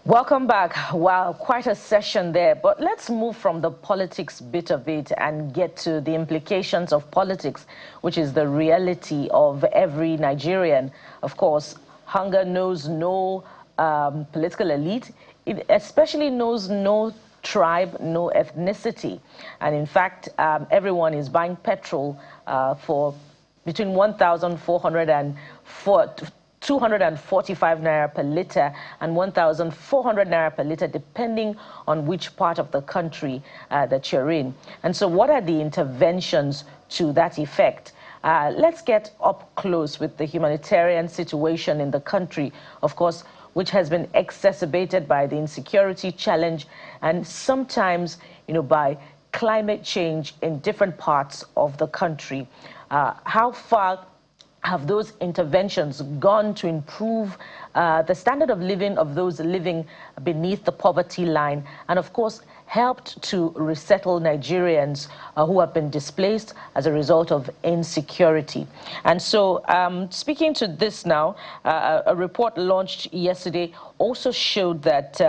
Welcome back. Wow, quite a session there. But let's move from the politics bit of it and get to the implications of politics, which is the reality of every Nigerian. Of course, hunger knows no political elite. It especially knows no tribe, no ethnicity. And in fact, everyone is buying petrol for between 1,400 and 245 naira per litre and 1,400 naira per litre, depending on which part of the country that you're in. And so what are the interventions to that effect? Let's get up close with the humanitarian situation in the country, of course, which has been exacerbated by the insecurity challenge and sometimes, by climate change in different parts of the country. How far have those interventions gone to improve the standard of living of those living beneath the poverty line, and of course helped to resettle Nigerians who have been displaced as a result of insecurity? And so speaking to this now, a report launched yesterday also showed that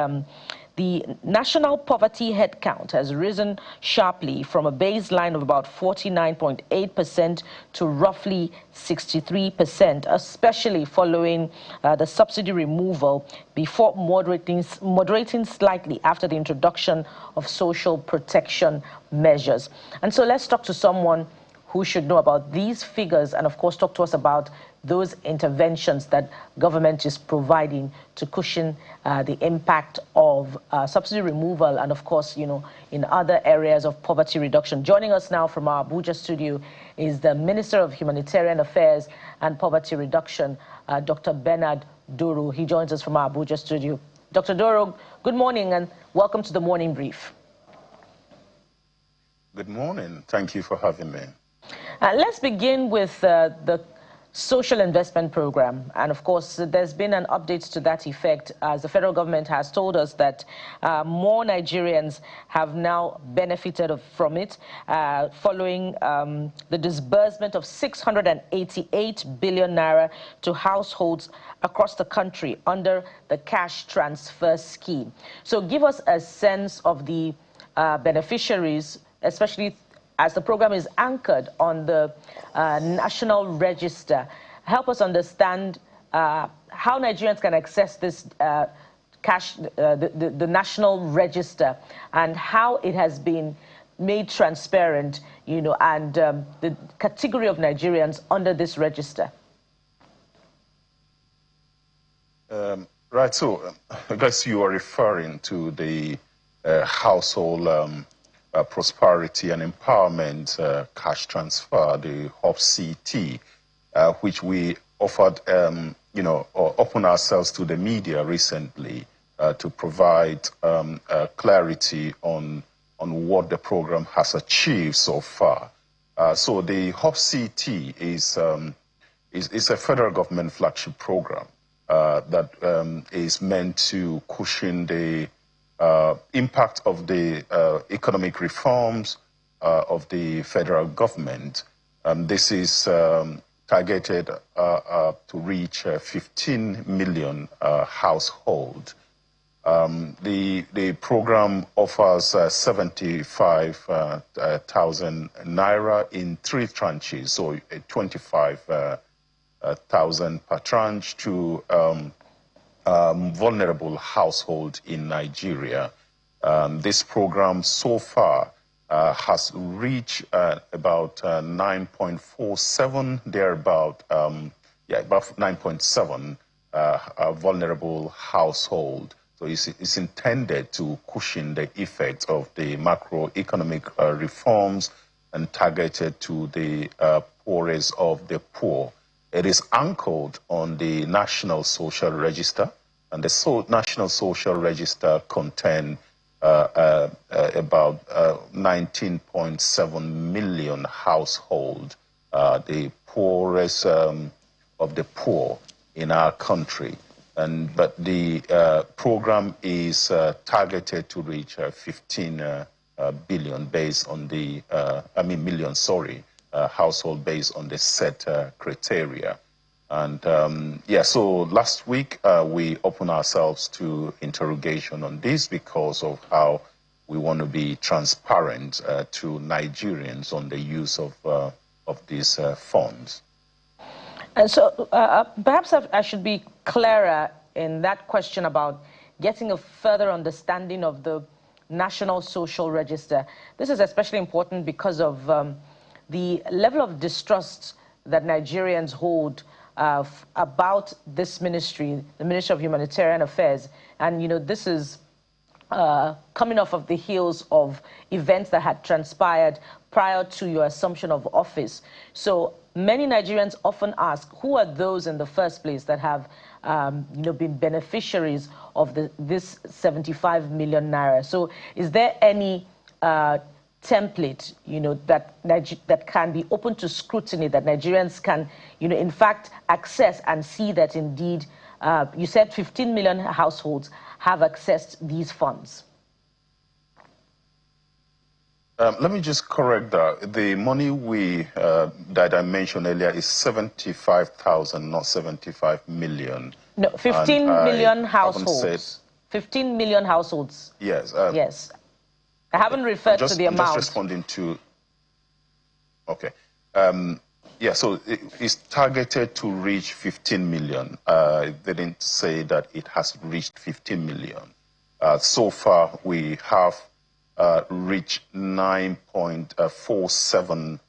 the national poverty headcount has risen sharply from a baseline of about 49.8% to roughly 63%, especially following the subsidy removal before moderating slightly after the introduction of social protection measures. And so let's talk to someone who should know about these figures and, of course, talk to us about those interventions that government is providing to cushion the impact of subsidy removal and, of course, in other areas of poverty reduction. Joining us now from our Abuja studio is the Minister of Humanitarian Affairs and Poverty Reduction, Dr. Bernard Doro. He joins us from our Abuja studio. Dr. Doro, good morning and welcome to the Morning Brief. Good morning. Thank you for having me. Let's begin with the social investment program. And of course, there's been an update to that effect as the federal government has told us that more Nigerians have now benefited from it following the disbursement of 688 billion naira to households across the country under the cash transfer scheme. So give us a sense of the beneficiaries, especially as the program is anchored on the national register. Help us understand how Nigerians can access this cash, the national register, and how it has been made transparent, and the category of Nigerians under this register. Right, so I guess you are referring to the household prosperity and empowerment cash transfer, the HOPCT, which we offered, or open ourselves to the media recently to provide clarity on what the program has achieved so far. So the HOPCT is a federal government flagship program that is meant to cushion the impact of the economic reforms of the federal government. This is targeted to reach 15 million households. The program offers 75,000 naira in 3 tranches, so 25,000 per tranche to vulnerable household in Nigeria. This program so far has reached about 9.47, about 9.7 vulnerable household. So it's intended to cushion the effects of the macroeconomic reforms and targeted to the poorest of the poor. It is anchored on the National Social Register, and the National Social Register contains about 19.7 million households, the poorest of the poor in our country. But the program is targeted to reach 15 billion based on the, household based on the set criteria. And yeah, so last week we opened ourselves to interrogation on this because of how we want to be transparent to Nigerians on the use of these funds. And so perhaps I should be clearer in that question about getting a further understanding of the National Social Register. This is especially important because of the level of distrust that Nigerians hold about this ministry, the Ministry of Humanitarian Affairs. And, you know, this is coming off of the heels of events that had transpired prior to your assumption of office. So many Nigerians often ask, who are those in the first place that have you know, been beneficiaries of this 75 million naira? So is there any template, you know, that can be open to scrutiny, that Nigerians can, you know, in fact, access and see that indeed, you said 15 million households have accessed these funds? Let me just correct that. The money that I mentioned earlier is 75,000, not 75 million. No, 15 million households. 15 million households. Yes. Yes. I haven't referred to the amount. I'm just responding to... Okay. Yeah, so it's targeted to reach 15 million. They didn't say that it has reached 15 million. So far, we have reached 9.47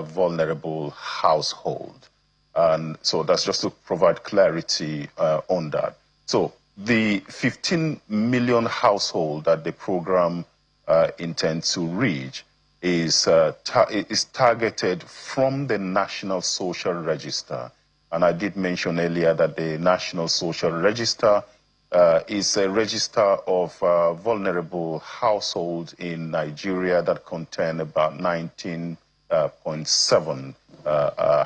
vulnerable households. And so that's just to provide clarity on that. So the 15 million household that the program intends to reach is targeted from the National Social Register. And I did mention earlier that the National Social Register is a register of vulnerable households in Nigeria that contain about 19.7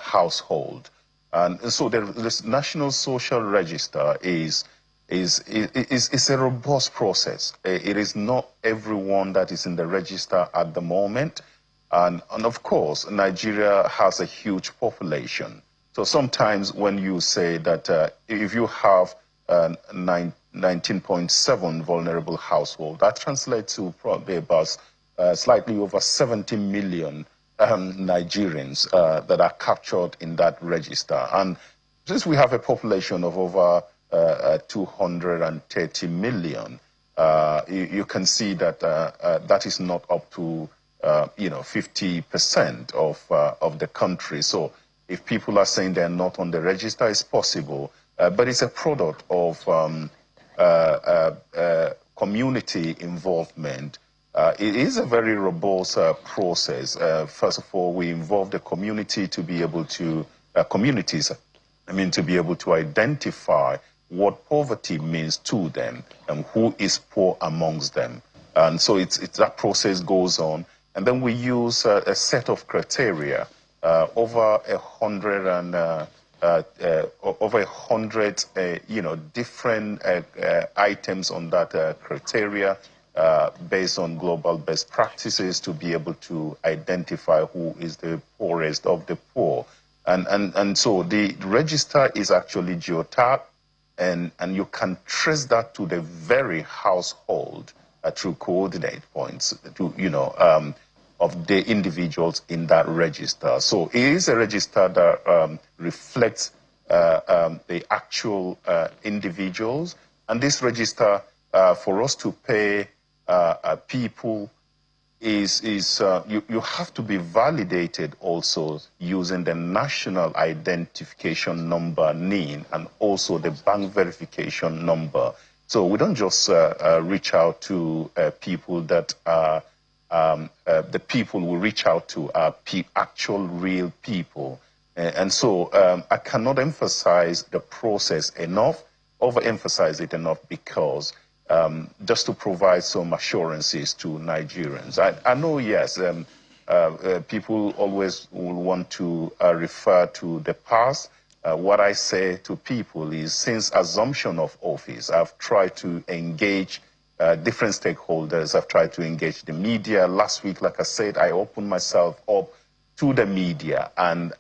households. And so this National Social Register is a robust process. It is not everyone that is in the register at the moment. And of course, Nigeria has a huge population. So sometimes when you say that if you have 19.7 vulnerable households, that translates to probably about slightly over 70 million Nigerians that are captured in that register. And since we have a population of over 230 million, you can see that that is not up to 50% of the country. So if people are saying they're not on the register, it's possible, but it's a product of community involvement. It is a very robust process. First of all, we involve the community to be able to communities to be able to identify what poverty means to them and who is poor amongst them. And so that process goes on. And then we use a set of criteria, over 100 different items on that criteria based on global best practices to be able to identify who is the poorest of the poor. And so the register is actually geotagged, and you can trace that to the very household through coordinate points of the individuals in that register. So it is a register that reflects the actual individuals. And this register, for us to pay people, you have to be validated also using the National Identification Number, NIN, and also the bank verification number. So we don't just reach out to people that are, the people we reach out to are actual real people. And so I cannot emphasize the process enough, overemphasize it enough, because just to provide some assurances to Nigerians. I know, yes, people always will want to refer to the past. What I say to people is, since assumption of office, I've tried to engage different stakeholders. I've tried to engage the media. Last week, like I said, I opened myself up to the media and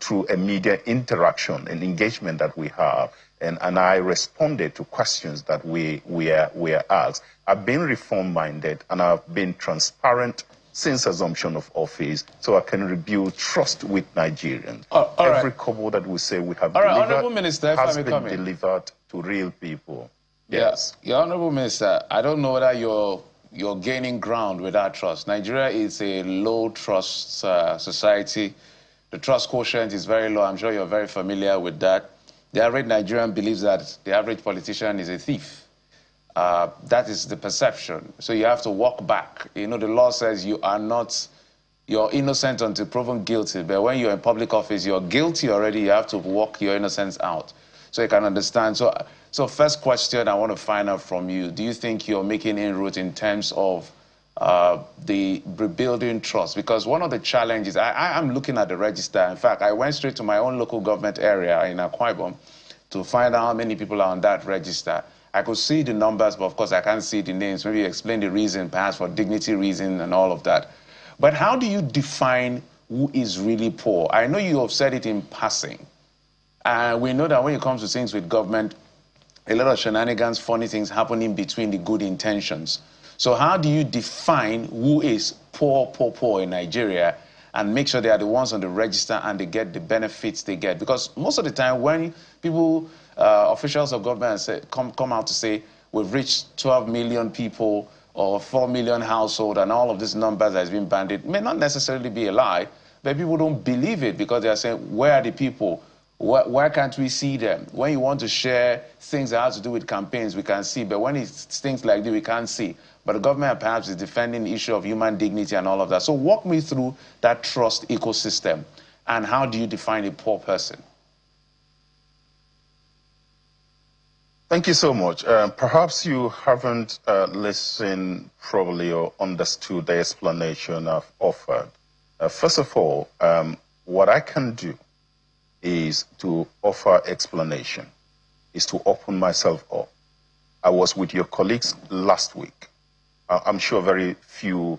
through a media interaction and engagement that we have. And I responded to questions that we are asked. I've been reform-minded and I've been transparent since assumption of office, so I can rebuild trust with Nigerians. Every kobo that we say we have delivered has been delivered to real people. Yes. Yeah. Honorable Minister, I don't know whether you're gaining ground with that trust. Nigeria is a low-trust society. The trust quotient is very low. I'm sure you're very familiar with that. The average Nigerian believes that the average politician is a thief. That is the perception. So you have to walk back. You know, the law says you're innocent until proven guilty. But when you're in public office, you're guilty already. You have to walk your innocence out. So you can understand. So first question I want to find out from you, do you think you're making inroads in terms of the rebuilding trust? Because one of the challenges, I'm looking at the register. In fact, I went straight to my own local government area in Akwa Ibom to find out how many people are on that register. I could see the numbers, but of course I can't see the names. Maybe explain the reason, perhaps for dignity reason and all of that. But how do you define who is really poor? I know you have said it in passing. We know that when it comes to things with government, a lot of shenanigans, funny things happen in between the good intentions. So how do you define who is poor in Nigeria and make sure they are the ones on the register and they get the benefits they get? Because most of the time when people, officials of government come out to say, we've reached 12 million people or 4 million households and all of these numbers that has been banded, may not necessarily be a lie, but people don't believe it because they are saying, where are the people? Why can't we see them? When you want to share things that have to do with campaigns, we can see. But when it's things like this, we can't see. But the government perhaps is defending the issue of human dignity and all of that. So walk me through that trust ecosystem. And how do you define a poor person? Thank you so much. Perhaps you haven't listened probably or understood the explanation I've offered. First of all, what I can do is to offer explanation, is to open myself up. I was with your colleagues last week. I'm sure very few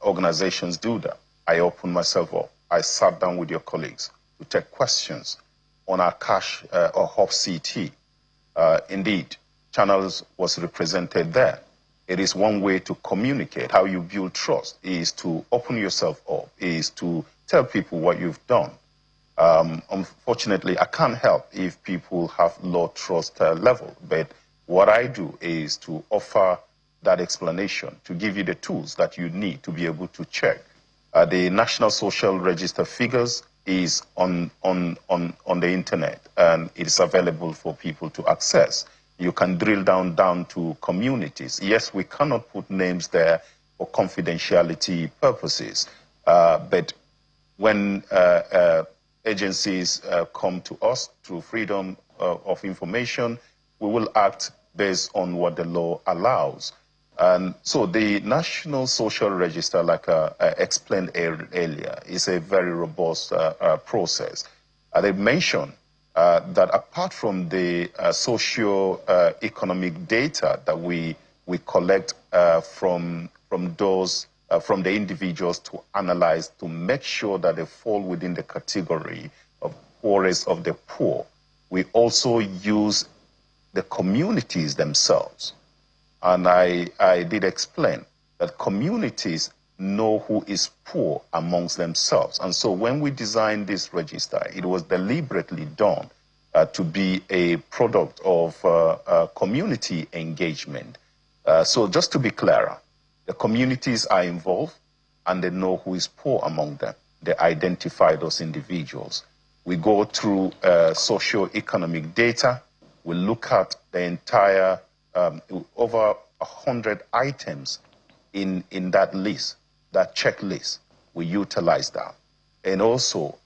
organizations do that. I opened myself up. I sat down with your colleagues to take questions on our cash or Hub CT. Indeed, Channels was represented there. It is one way to communicate. How you build trust is to open yourself up, is to tell people what you've done. Unfortunately, I can't help if people have low trust level, but what I do is to offer that explanation, to give you the tools that you need to be able to check. The National Social Register figures is on the internet, and it is available for people to access. You can drill down to communities. Yes, we cannot put names there for confidentiality purposes, but when agencies come to us through freedom of information, we will act based on what the law allows. And so the National Social Register, like I explained earlier, is a very robust process. They mentioned that apart from the socio-economic data that we collect from the individuals to analyze, to make sure that they fall within the category of poorest of the poor, we also use the communities themselves. And I did explain that communities know who is poor amongst themselves. And so when we designed this register, it was deliberately done to be a product of community engagement. So just to be clearer, the communities are involved and they know who is poor among them. They identify those individuals. We go through socio-economic data. We look at the entire over 100 items in that list, that checklist. We utilize that. And also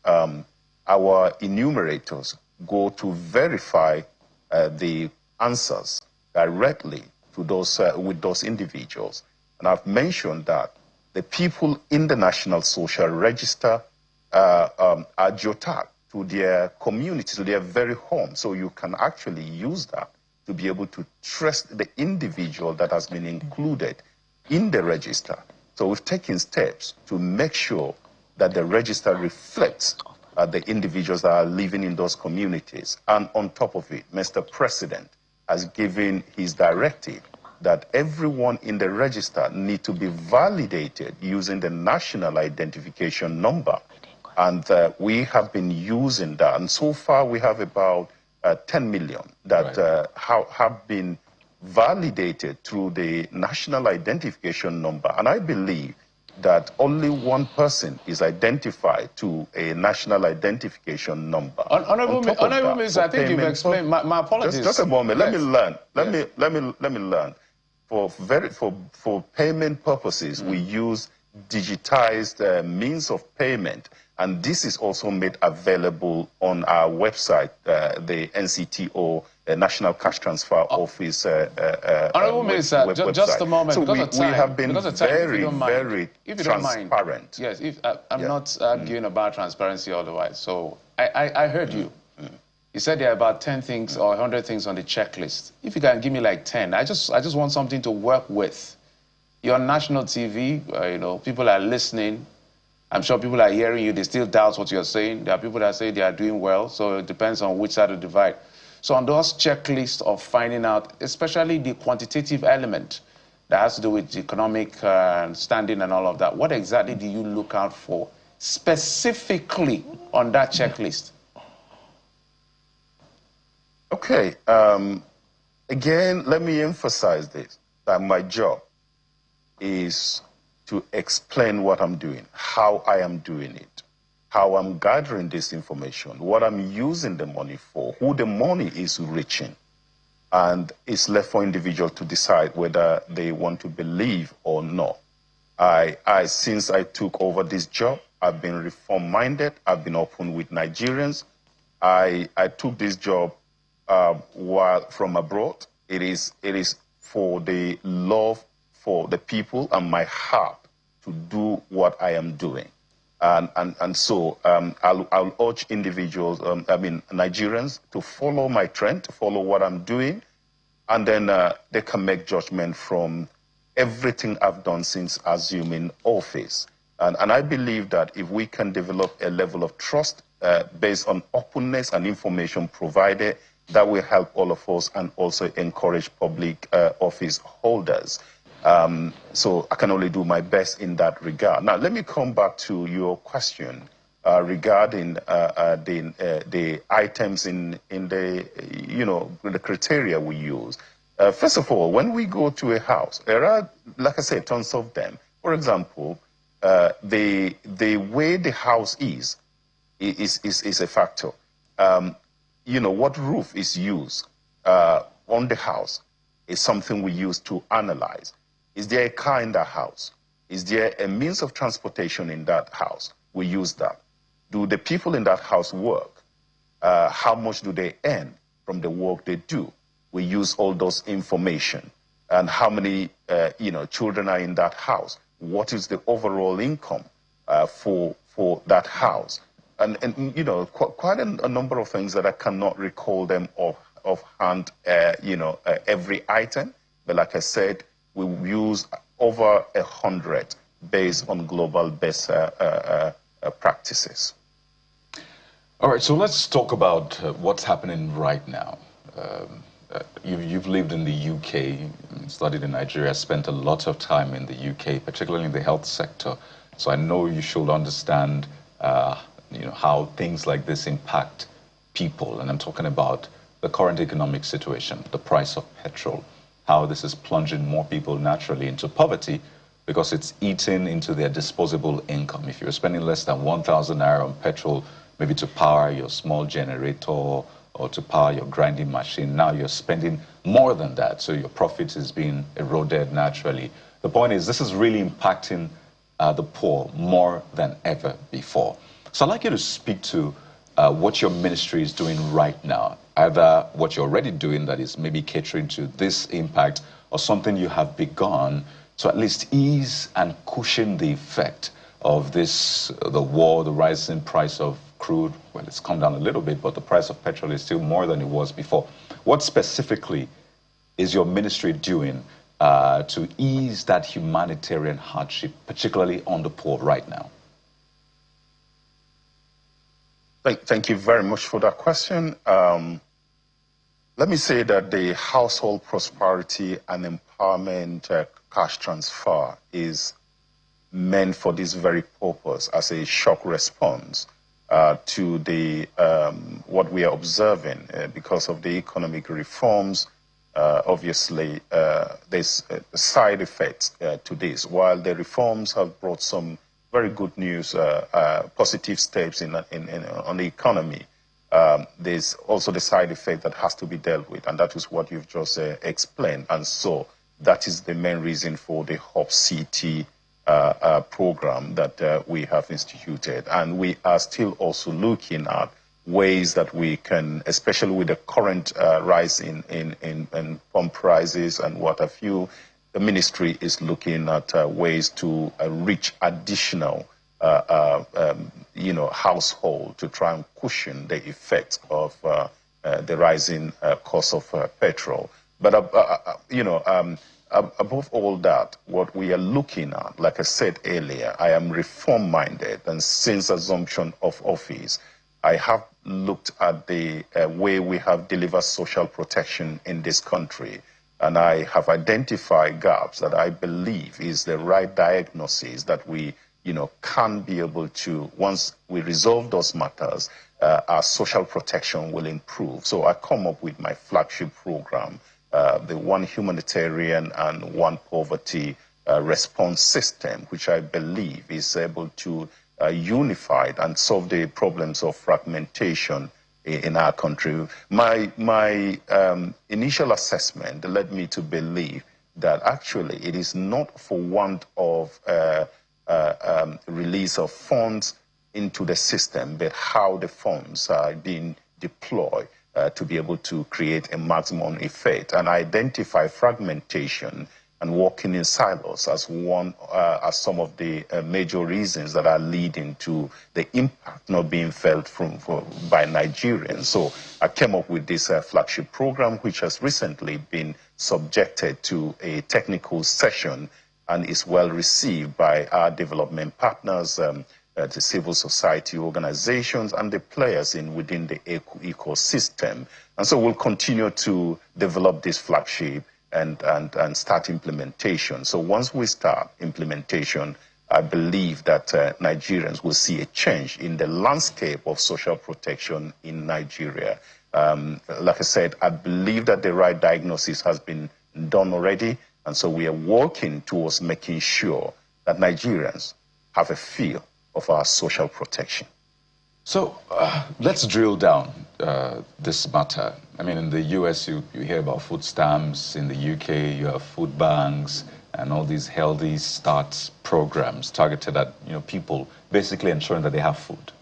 our enumerators go to verify the answers directly to those with those individuals. And I've mentioned that the people in the National Social Register are geotagged to their community, to their very home. So you can actually use that to be able to trace the individual that has been included in the register. So we've taken steps to make sure that the register reflects the individuals that are living in those communities. And on top of it, Mr. President has given his directive that everyone in the register need to be validated using the national identification number. And we have been using that. And so far, we have about 10 million that have been validated through the national identification number. And I believe that only one person is identified to a national identification number. Honorable Minister, I think you've explained. My apologies. Just a moment. Yes. Let me learn. Let me learn. For payment purposes, we use digitized means of payment, and this is also made available on our website, the NCTO National Cash Transfer Office. Honorable Minister, just a moment. So because of time, we have been very if you transparent. Don't mind. Yes, I'm not arguing about transparency otherwise. So I heard you. You said there are about 10 things or 100 things on the checklist. If you can give me like 10, I just want something to work with. You're on national TV, you know, people are listening. I'm sure people are hearing you. They still doubt what you're saying. There are people that say they are doing well, so it depends on which side of the divide. So on those checklists of finding out, especially the quantitative element that has to do with economic standing and all of that, what exactly do you look out for specifically on that checklist? Okay. Again, let me emphasize this, that my job is to explain what I'm doing, how I am doing it, how I'm gathering this information, what I'm using the money for, who the money is reaching. And it's left for individuals to decide whether they want to believe or not. Since I took over this job, I've been reform-minded. I've been open with Nigerians. I took this job while from abroad. It is for the love for the people and my heart to do what I am doing. And so I'll urge individuals, Nigerians, to follow my trend, to follow what I'm doing, and then they can make judgment from everything I've done since assuming office. And I believe that if we can develop a level of trust based on openness and information provided, that will help all of us and also encourage public office holders. So I can only do my best in that regard. Now, let me come back to your question regarding the items in the, the criteria we use. First of all, when we go to a house, there are, like I said, tons of them. For example, the way the house is a factor. What roof is used on the house is something we use to analyze. Is there a car in that house? Is there a means of transportation in that house? We use that. Do the people in that house work? How much do they earn from the work they do? We use all those information. And how many children are in that house? What is the overall income for that house? And quite a number of things that I cannot recall them offhand, every item. But like I said, we use over 100 based on global best practices. All right, so let's talk about what's happening right now. You've lived in the UK, studied in Nigeria, spent a lot of time in the UK, particularly in the health sector. So I know you should understand how things like this impact people. And I'm talking about the current economic situation, the price of petrol, how this is plunging more people naturally into poverty because it's eating into their disposable income. If you're spending less than 1,000 naira on petrol, maybe to power your small generator or to power your grinding machine, now you're spending more than that. So your profit is being eroded naturally. The point is, this is really impacting the poor more than ever before. So I'd like you to speak to what your ministry is doing right now, either what you're already doing that is maybe catering to this impact or something you have begun to at least ease and cushion the effect of this, the war, the rising price of crude. Well, it's come down a little bit, but the price of petrol is still more than it was before. What specifically is your ministry doing to ease that humanitarian hardship, particularly on the poor right now? Thank you very much for that question. Let me say that the Household Prosperity and Empowerment Cash Transfer is meant for this very purpose as a shock response to the what we are observing because of the economic reforms. Obviously, there's side effects to this. While the reforms have brought some very good news, positive steps on the economy, there's also the side effect that has to be dealt with, and that is what you've just explained. And so that is the main reason for the Hub City program that we have instituted. And we are still also looking at ways that we can, especially with the current rise in pump prices and what have you, the ministry is looking at ways to reach additional household to try and cushion the effects of the rising cost of petrol. But above all that, what we are looking at, like I said earlier, I am reform-minded, and since assumption of office, I have looked at the way we have delivered social protection in this country, and I have identified gaps that I believe is the right diagnosis that we can be able to, once we resolve those matters, our social protection will improve. So I come up with my flagship program, the One Humanitarian and One Poverty response system, which I believe is able to unify and solve the problems of fragmentation in our country. My initial assessment led me to believe that actually it is not for want of release of funds into the system, but how the funds are being deployed to be able to create a maximum effect, and identify fragmentation and working in silos as some of the major reasons that are leading to the impact not being felt by Nigerians. So I came up with this flagship program, which has recently been subjected to a technical session and is well received by our development partners, the civil society organizations, and the players within the ecosystem. And so we'll continue to develop this flagship and start implementation. So once we start implementation, I believe that Nigerians will see a change in the landscape of social protection in Nigeria. Like I said, I believe that the right diagnosis has been done already, and so we are working towards making sure that Nigerians have a feel of our social protection. So let's drill down this matter. I mean, in the US, you hear about food stamps. In the UK, you have food banks and all these healthy start programs targeted at people, basically ensuring that they have food.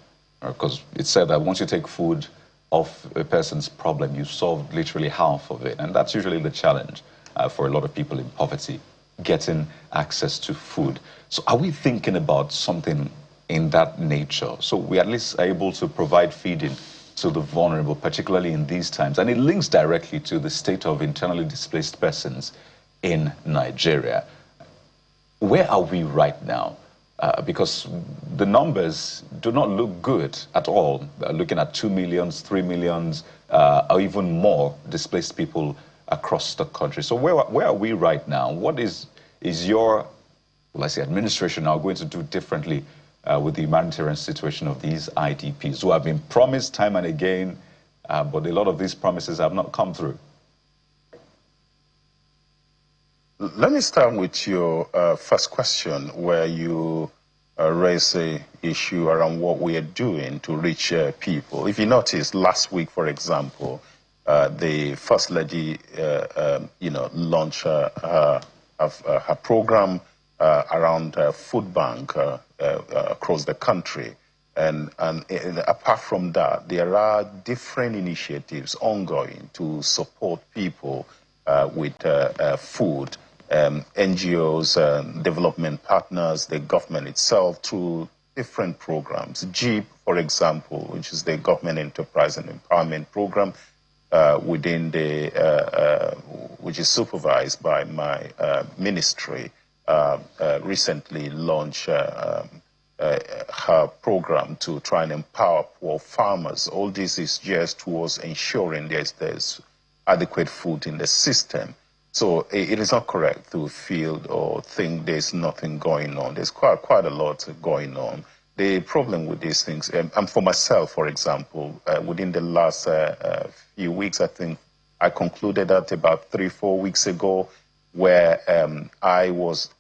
Because it's said that once you take food off a person's problem, you solve literally half of it. And that's usually the challenge for a lot of people in poverty, getting access to food. So are we thinking about something in that nature, so we at least are able to provide feeding to the vulnerable, particularly in these times? And it links directly to the state of internally displaced persons in Nigeria. Where are we right now? Because the numbers do not look good at all. Looking at 2 million, 3 million, or even more displaced people across the country. So where are we right now? What is your, let's say, administration now going to do differently with the humanitarian situation of these IDPs who have been promised time and again, but a lot of these promises have not come through? Let me start with your first question, where you raise an issue around what we are doing to reach people. If you notice, last week, for example, the First Lady, launched her program around food bank across the country. And apart from that, there are different initiatives ongoing to support people with food. NGOs, development partners, the government itself, through different programs. GEEP, for example, which is the Government Enterprise and Empowerment Program, within the, which is supervised by my ministry, recently launched her program to try and empower poor farmers. All this is just towards ensuring there's adequate food in the system. So it is not correct to feel or think there's nothing going on. There's quite a lot going on. The problem with these things, and for myself, for example, within the last few weeks, I think I concluded that about 3-4 weeks ago, where I was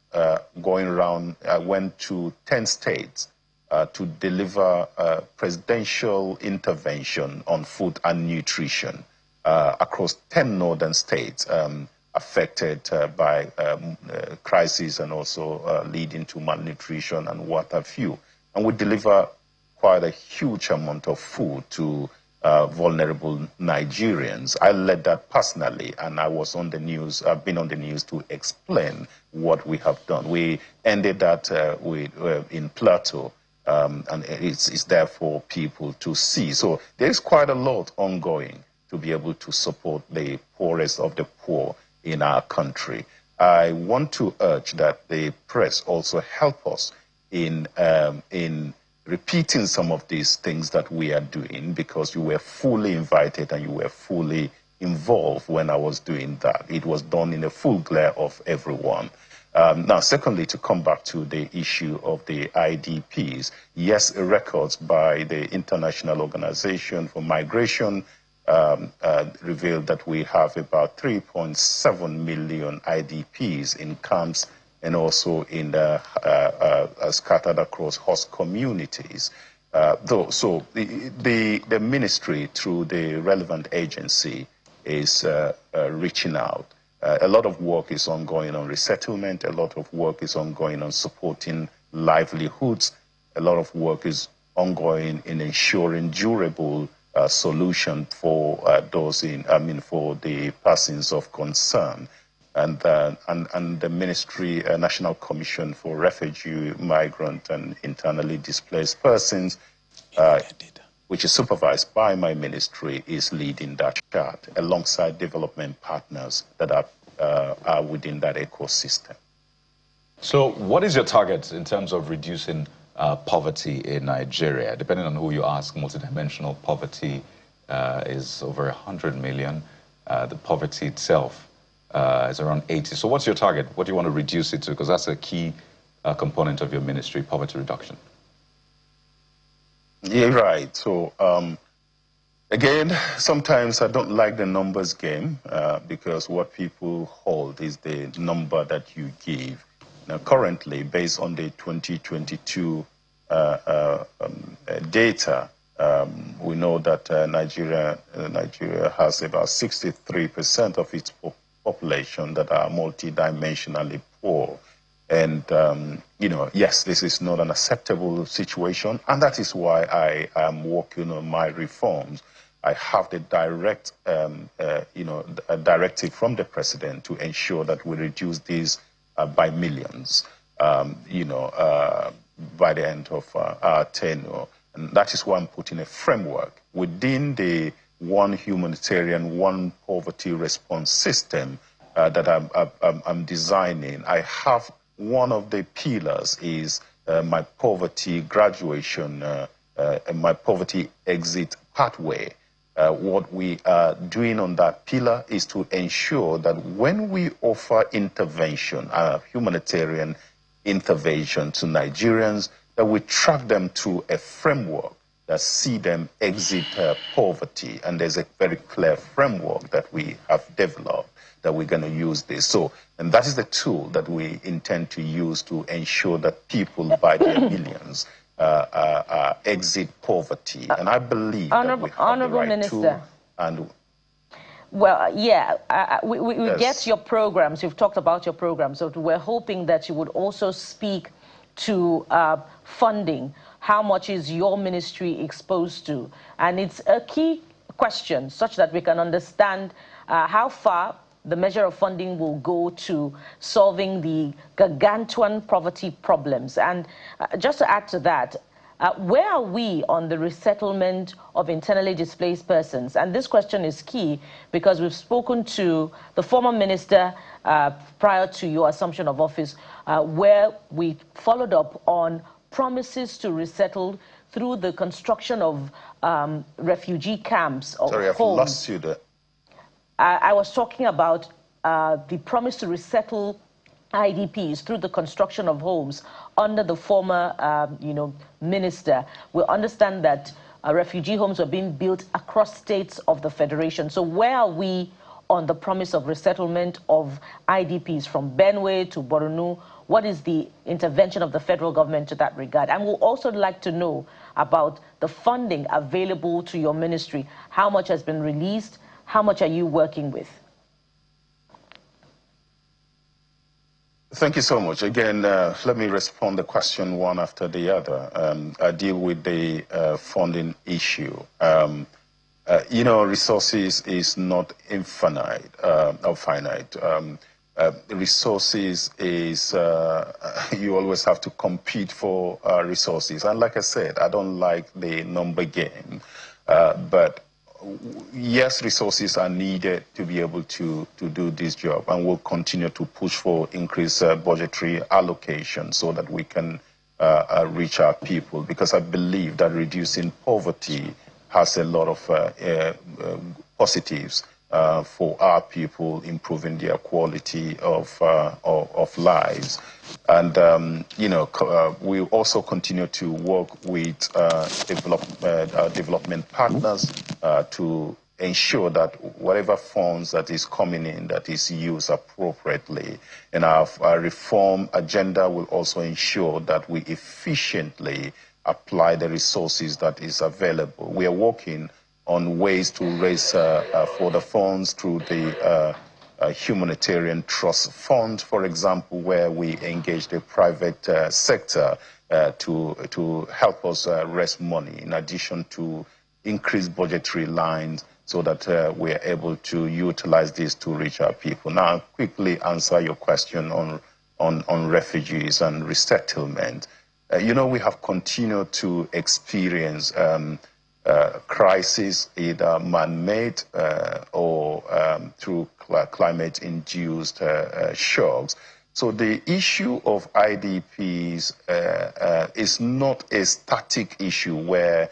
going around, I went to 10 states to deliver presidential intervention on food and nutrition across 10 northern states affected by crises and also leading to malnutrition and what have you. And we deliver quite a huge amount of food to vulnerable Nigerians. I led that personally, and I was on the news. I've been on the news to explain what we have done. We ended that in Plateau, and it's there for people to see. So there's quite a lot ongoing to be able to support the poorest of the poor in our country. I want to urge that the press also help us in repeating some of these things that we are doing, because you were fully invited and you were fully involved when I was doing that. It was done in the full glare of everyone. Now, secondly, to come back to the issue of the IDPs, yes, records by the International Organization for Migration revealed that we have about 3.7 million IDPs in camps and also in scattered across host communities. So the ministry, through the relevant agency, is reaching out. A lot of work is ongoing on resettlement. A lot of work is ongoing on supporting livelihoods. A lot of work is ongoing in ensuring durable solution for for the persons of concern. And the ministry, National Commission for Refugee, Migrant and Internally Displaced Persons, which is supervised by my ministry, is leading that chart alongside development partners that are within that ecosystem. So what is your target in terms of reducing poverty in Nigeria? Depending on who you ask, multidimensional poverty is over 100 million. The poverty itself is around 80. So what's your target? What do you want to reduce it to? Because that's a key component of your ministry, poverty reduction. Yeah, right. So again, sometimes I don't like the numbers game because what people hold is the number that you give. Now, currently, based on the 2022 data, we know that Nigeria has about 63% of its population that are multidimensionally poor. And, yes, this is not an acceptable situation. And that is why I am working on my reforms. I have the direct, a directive from the president to ensure that we reduce these by millions, by the end of our tenure. And that is why I'm putting a framework within the one humanitarian, one poverty response system that I'm designing. I have one of the pillars is my poverty graduation, my poverty exit pathway. What we are doing on that pillar is to ensure that when we offer intervention, humanitarian intervention to Nigerians, that we track them to a framework that see them exit poverty. And there's a very clear framework that we have developed that we're going to use this. So, and that is the tool that we intend to use to ensure that people by their millions exit poverty. And I believe that we have the right Minister. Tool. And well, yeah, we yes. Get your programs. You've talked about your programs. So we're hoping that you would also speak to funding. How much is your ministry exposed to? And it's a key question such that we can understand how far the measure of funding will go to solving the gargantuan poverty problems. And just to add to that, Where are we on the resettlement of internally displaced persons? And this question is key because we've spoken to the former minister prior to your assumption of office, where we followed up on promises to resettle through the construction of refugee camps or Sorry, I've homes. lost you there. I was talking about the promise to resettle IDPs through the construction of homes under the former, minister. We understand that refugee homes were being built across states of the Federation. So where are we on the promise of resettlement of IDPs from Benue to Borno? What is the intervention of the federal government to that regard? And we'll also like to know about the funding available to your ministry. How much has been released? How much are you working with? Thank you so much. Again, let me respond the question one after the other. I deal with the funding issue. Resources is not infinite or finite. Resources is, you always have to compete for resources. And like I said, I don't like the number game, but yes, resources are needed to be able to do this job, and we'll continue to push for increased budgetary allocation so that we can reach our people, because I believe that reducing poverty has a lot of positives for our people, improving their quality of lives. And, we also continue to work with development partners to ensure that whatever funds that is coming in, that is used appropriately. And our reform agenda will also ensure that we efficiently apply the resources that is available. We are working on ways to raise further funds through the Humanitarian Trust Fund, for example, where we engage the private sector to help us raise money, in addition to increase budgetary lines, so that we are able to utilize this to reach our people. Now, I'll quickly answer your question on refugees and resettlement. We have continued to experience crisis, either man-made or through climate-induced shocks. So the issue of IDPs is not a static issue where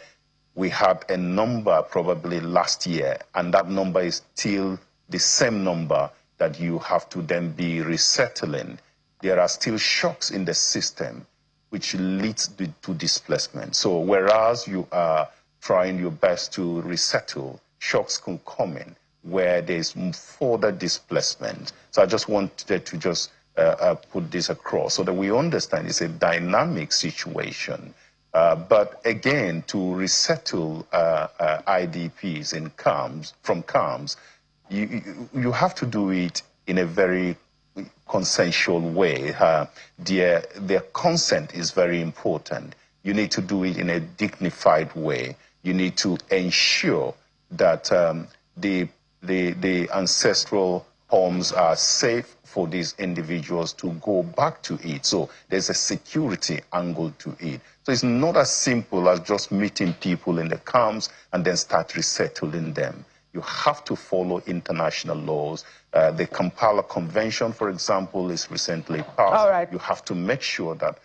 we had a number probably last year, and that number is still the same number that you have to then be resettling. There are still shocks in the system which leads to displacement. So whereas you are trying your best to resettle, shocks can come in where there's further displacement. So I just wanted to just put this across so that we understand it's a dynamic situation. But again, to resettle IDPs in from camps, you have to do it in a very consensual way. Their consent is very important. You need to do it in a dignified way. You need to ensure that the ancestral homes are safe for these individuals to go back to it. So there's a security angle to it. So it's not as simple as just meeting people in the camps and then start resettling them. You have to follow international laws. The Kampala Convention, for example, is recently passed. All right. You have to make sure that...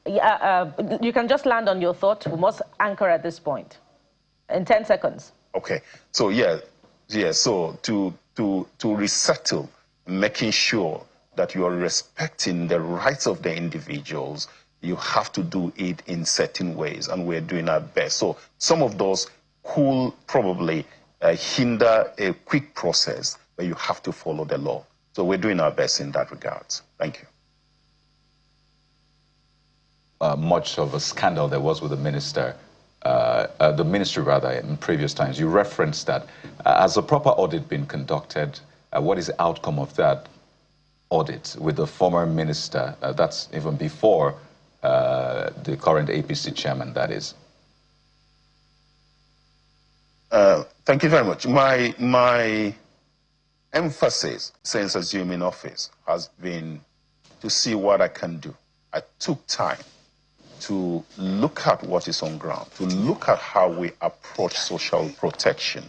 you can just land on your thought. We must anchor at this point in 10 seconds. Okay. So, so to resettle, making sure that you are respecting the rights of the individuals, you have to do it in certain ways, and we're doing our best. So some of those could probably hinder a quick process, but you have to follow the law. So we're doing our best in that regard. Thank you. Much of a scandal there was with the minister, the ministry rather, in previous times. You referenced that. Has a proper audit been conducted? What is the outcome of that audit with the former minister? That's even before the current APC chairman, that is. Thank you very much. My emphasis since assuming office has been to see what I can do. I took time to look at what is on ground, to look at how we approach social protection.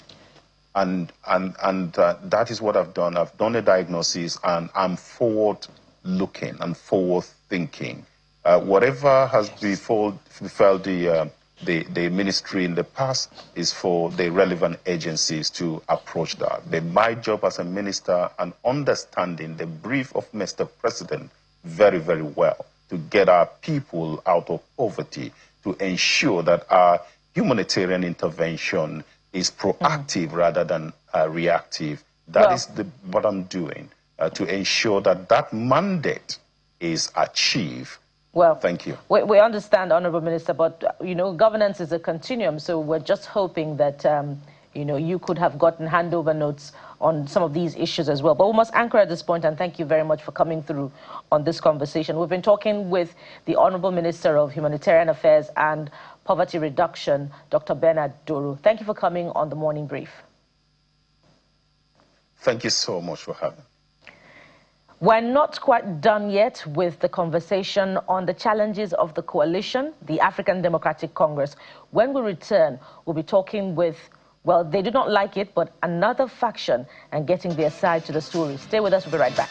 And that is what I've done. I've done a diagnosis, and I'm forward-looking and forward-thinking. Whatever has befell the ministry in the past is for the relevant agencies to approach that. My job as a minister and understanding the brief of Mr. President very, very well to get our people out of poverty, to ensure that our humanitarian intervention is proactive rather than reactive. That is what I'm doing to ensure that that mandate is achieved. Well, thank you. We understand, Honorable Minister, but, you know, governance is a continuum, so we're just hoping that, you know, you could have gotten handover notes on some of these issues as well. But we must anchor at this point, and thank you very much for coming through on this conversation. We've been talking with the Honorable Minister of Humanitarian Affairs and Poverty Reduction, Dr. Bernard Doro. Thank you for coming on the Morning Brief. Thank you so much for having me. We're not quite done yet with the conversation on the challenges of the coalition, the African Democratic Congress. When we return, we'll be talking with, well, they do not like it, but another faction and getting their side to the story. Stay with us. We'll be right back.